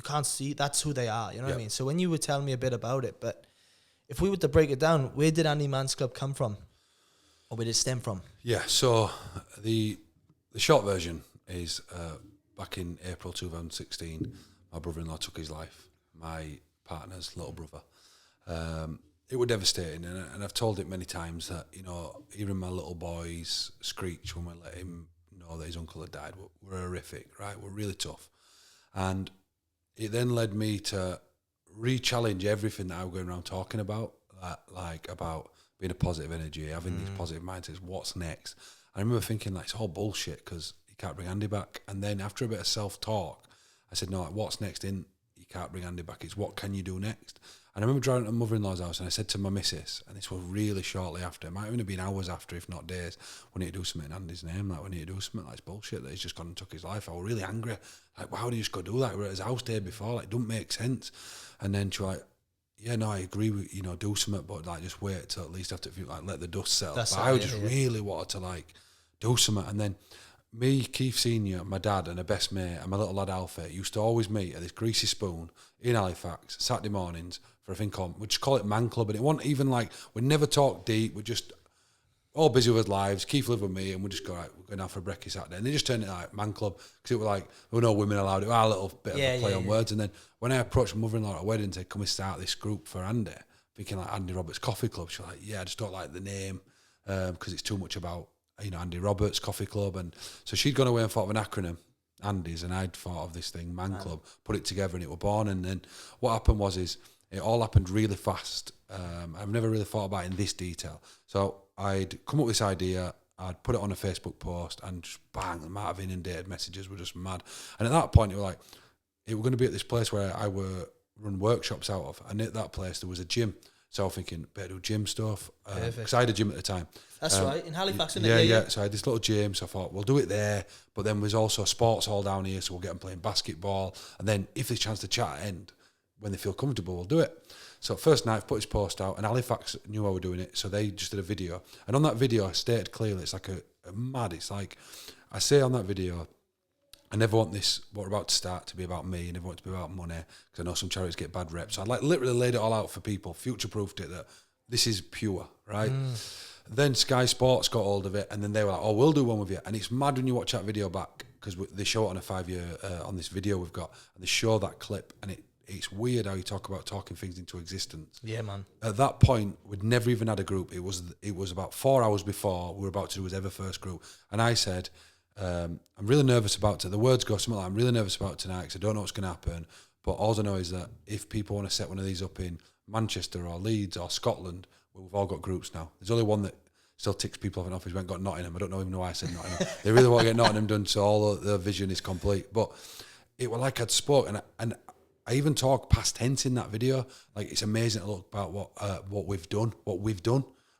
you can't see, that's who they are, you know what I Yep. mean? So when you were telling me a bit about it, but if we were to break it down, where did Andy Mann's club come from? Or where did it stem from? Yeah, so the short version is back in April 2016, my brother-in-law took his life, my partner's little brother. It was devastating, and I've told it many times that, you know, hearing my little boys screech when we let him know that his uncle had died were horrific, right? Were really tough. And it then led me to re-challenge everything that I was going around talking about, like about being a positive energy, having these positive mindsets. What's next? I remember thinking, like, it's all bullshit because you can't bring Andy back. And then after a bit of self-talk, I said, no, like, what's next in you can't bring Andy back? It's what can you do next? And I remember driving to my mother-in-law's house and I said to my missus, and this was really shortly after, it might even have been hours after, if not days, we need to do something in Andy's name, like, we need to do something, like, it's bullshit that he's just gone and took his life. I was really angry. Like, how do you just go do that? We were at his house day before, like, it don't make sense. And then she was like, yeah, no, I agree with, you know, do something, but, like, just wait till at least after, like, let the dust settle. But I just really wanted to, like, do something. And then me, Keith Senior, my dad and a best mate and my little lad Alfie used to always meet at this Greasy Spoon in Halifax Saturday mornings for a thing called, we'd just call it Man Club, and it wasn't even like, we'd never talk deep, we're just all busy with lives. Keith lived with me and we'd just go, right, we're going out for a brekkie Saturday, and they just turned it like Man Club, because it was like, there were no women allowed, it was a little bit of a play on words. And then when I approached my mother-in-law at a wedding and said, can we start this group for Andy, thinking like Andy Roberts Coffee Club, she was like, yeah, I just don't like the name because it's too much about, you know, Andy Roberts Coffee Club. And so she'd gone away and thought of an acronym, Andy's, and I'd thought of this thing, Man Club, put it together, and it were born. And then what happened was it all happened really fast. I've never really thought about it in this detail. So I'd come up with this idea, I'd put it on a Facebook post, and just bang, the amount of inundated messages were just mad. And at that point, it was like, it were going to be at this place where I were run workshops out of, and at that place there was a gym. So I was thinking, better do gym stuff, because I had a gym at the time. That's right, in Halifax, isn't it? it? Yeah. So I had this little gym, so I thought, we'll do it there, but then there's also a sports hall down here, so we'll get them playing basketball, and then if there's a chance to chat at end, when they feel comfortable, we'll do it. So first night, I've put his post out, and Halifax knew I were doing it, so they just did a video. And on that video, I stated clearly, it's like a mad, it's like, I say on that video, I never want this, what we're about to start, to be about me. I never want it to be about money, because I know some charities get bad reps. So I like literally laid it all out for people, future-proofed it, that this is pure, right? Then Sky Sports got hold of it, and then they were like, oh, we'll do one with you. And it's mad when you watch that video back, because they show it on a 5-year, on this video we've got, and they show that clip, and it's weird how you talk about talking things into existence. Yeah, man. At that point, we'd never even had a group. It was about 4 hours before we were about to do his ever first group. And I said, I'm really nervous about it. The words go something like, I'm really nervous about tonight because I don't know what's going to happen. But all I know is that if people want to set one of these up in Manchester or Leeds or Scotland, well, we've all got groups now. There's only one that still ticks people off and off. We haven't got Nottingham. I don't even know why I said Nottingham. They really want to get Nottingham done, so all the vision is complete. But it was like I'd spoke, and I even talk past tense in that video. Like, it's amazing to look about what we've done.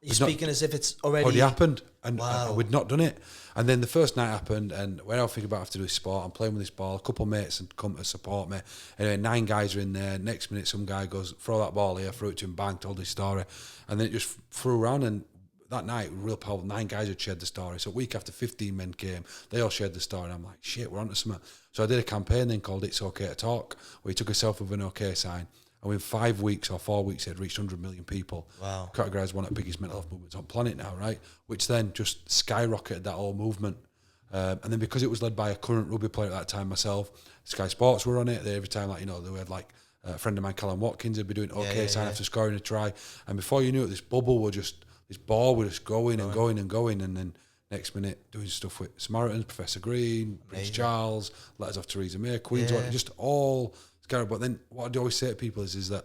You're speaking as if it's already happened, and wow. We'd not done it. And then the first night happened, and when I was thinking about having to do sport, I'm playing with this ball. A couple of mates had come to support me. Anyway, 9 guys are in there. Next minute, some guy goes, throw that ball here, threw it to him, bang, told his story. And then it just flew around, and that night, real powerful, 9 guys had shared the story. So a week after 15 men came, they all shared the story, and I'm like, shit, we're onto something. So I did a campaign then called It's Okay to Talk, where he took a selfie with an OK sign. And within 5 weeks or 4 weeks, it had reached 100 million people. Wow. Categorised one of the biggest mental health movements on planet now, right? Which then just skyrocketed that whole movement. And then because it was led by a current rugby player at that time, myself, Sky Sports were on it. They, every time, like, you know, they had like a friend of mine, Callum Watkins, would be doing sign after scoring a try. And before you knew it, this ball was just going and going and going. And then next minute, doing stuff with Samaritans, Professor Green, Prince Charles, letters off Theresa May, Queen's, just all. But then what I always say to people is that